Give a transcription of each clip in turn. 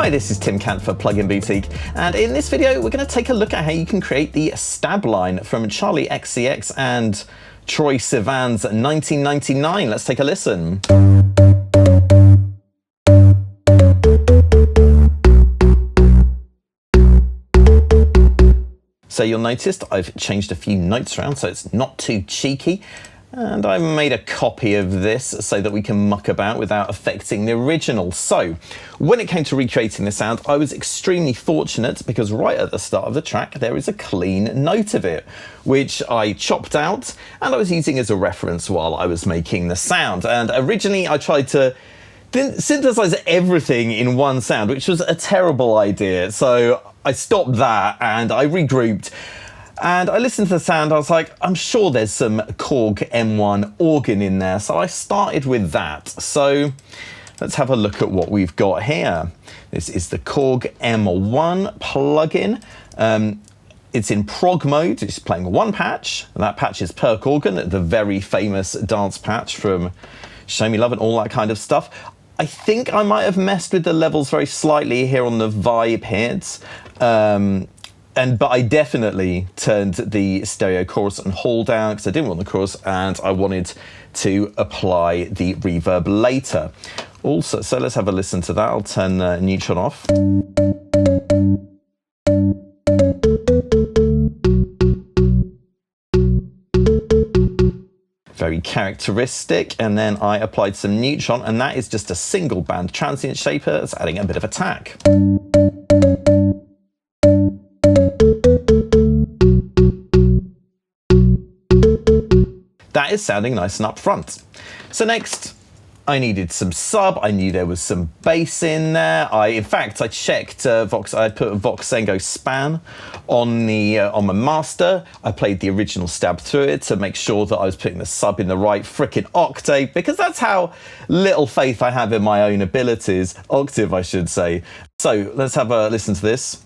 Hi, this is Tim Cant for Plugin Boutique, and in this video we're going to take a look at how you can create the stab line from Charli XCX and Troye Sivan's 1999. Let's take a listen. So you'll notice I've changed a few notes around so it's not too cheeky. And I made a copy of this so that we can muck about without affecting the original. So when it came to recreating the sound, I was extremely fortunate because right at the start of the track, there is a clean note of it, which I chopped out and I was using as a reference while I was making the sound. And originally I tried to synthesize everything in one sound, which was a terrible idea. So I stopped that and I regrouped. And I listened to the sound, I was like, I'm sure there's some Korg M1 organ in there. So I started with that. So let's have a look at what we've got here. This is the Korg M1 plugin. It's in prog mode, it's playing one patch. And that patch is Perk Organ, the very famous dance patch from Show Me Love and all that kind of stuff. I think I might have messed with the levels very slightly here on the vibe hits. But I definitely turned the stereo chorus and hall down because I didn't want the chorus and I wanted to apply the reverb later. Also, so let's have a listen to that. I'll turn Neutron off. Very characteristic. And then I applied some Neutron, and that is just a single band transient shaper. It's adding a bit of attack. That is sounding nice and up front. So next, I needed some sub. I knew there was some bass in there. In fact, I checked I put a Voxengo span on my master. I played the original stab through it to make sure that I was putting the sub in the right frickin' octave, because that's how little faith I have in my own abilities. Octave, I should say. So let's have a listen to this.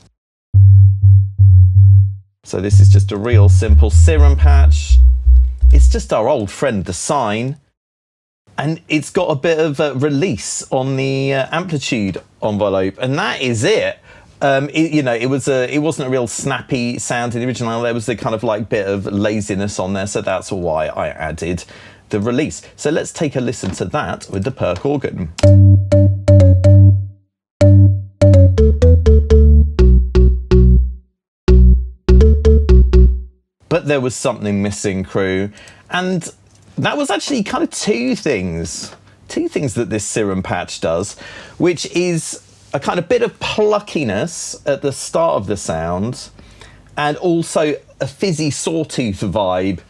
So this is just a real simple Serum patch. It's just our old friend, the sine, and it's got a bit of a release on the amplitude envelope, and that is it. It wasn't a real snappy sound in the original. There was the kind of like bit of laziness on there, so that's why I added the release. So let's take a listen to that with the Perk organ. But there was something missing, crew, and that was actually kind of two things that this Serum patch does, which is a kind of bit of pluckiness at the start of the sound and also a fizzy sawtooth vibe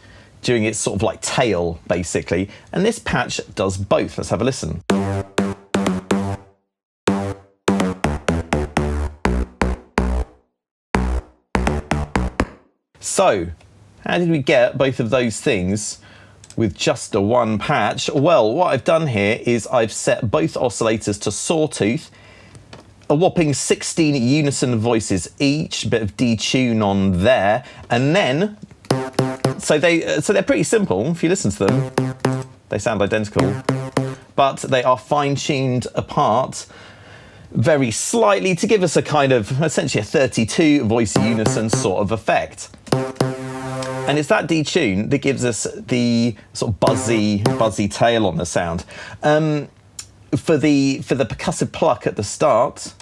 during its sort of like tail, basically. And this patch does both. Let's have a listen. So, how did we get both of those things with just a one patch? Well, what I've done here is I've set both oscillators to sawtooth, a whopping 16 unison voices each, a bit of detune on there, and then, so they're pretty simple. If you listen to them, they sound identical, but they are fine-tuned apart very slightly to give us a kind of, essentially a 32 voice unison sort of effect. And it's that detune that gives us the sort of buzzy tail on the sound. For the percussive pluck at the start,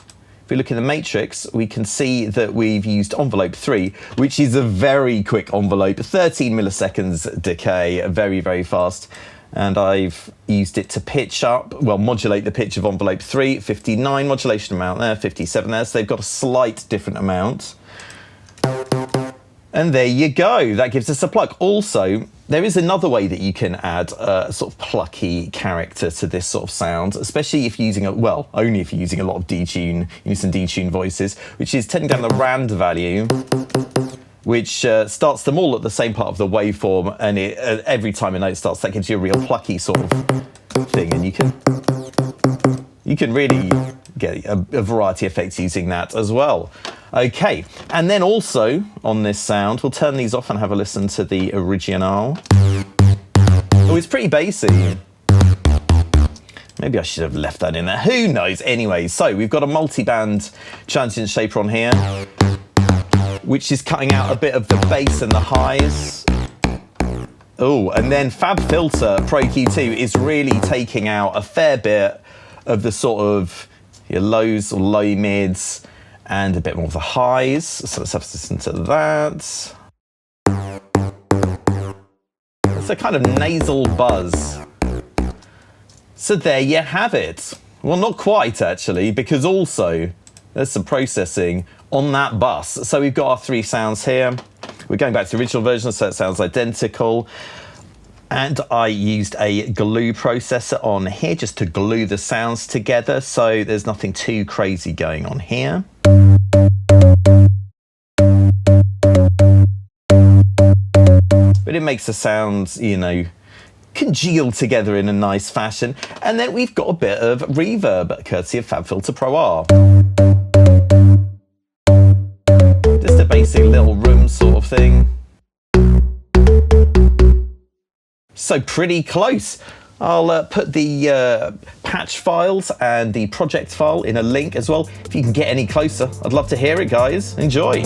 if we look in the matrix, we can see that we've used envelope 3, which is a very quick envelope, 13 milliseconds decay, very, very fast. And I've used it to pitch up, well, modulate the pitch of envelope 3, 59 modulation amount there, 57 there, so they've got a slight different amount. And there you go, that gives us a pluck. Also, there is another way that you can add a sort of plucky character to this sort of sound, especially if you're using, only if you're using a lot of detune, unison detune voices, which is turning down the rand value, which starts them all at the same part of the waveform, and every time a note starts, that gives you a real plucky sort of thing, and you can really get a variety of effects using that as well. Okay, and then also on this sound, we'll turn these off and have a listen to the original. Oh, it's pretty bassy. Maybe I should have left that in there. Who knows? Anyway, so we've got a multi-band transient shaper on here, which is cutting out a bit of the bass and the highs. Oh, and then FabFilter Pro-Q2 is really taking out a fair bit of the sort of your lows or low mids and a bit more of the highs. So let's have to listen to that. It's a kind of nasal buzz. So there you have it. Well, not quite actually, because also there's some processing on that bus. So we've got our 3 sounds here. We're going back to the original version, so it sounds identical. And I used a glue processor on here just to glue the sounds together. So there's nothing too crazy going on here. But it makes the sounds, you know, congeal together in a nice fashion. And then we've got a bit of reverb courtesy of FabFilter Pro-R. Just a basic little room sort of thing. So pretty close. I'll put the patch files and the project file in a link as well. If you can get any closer, I'd love to hear it, guys. Enjoy.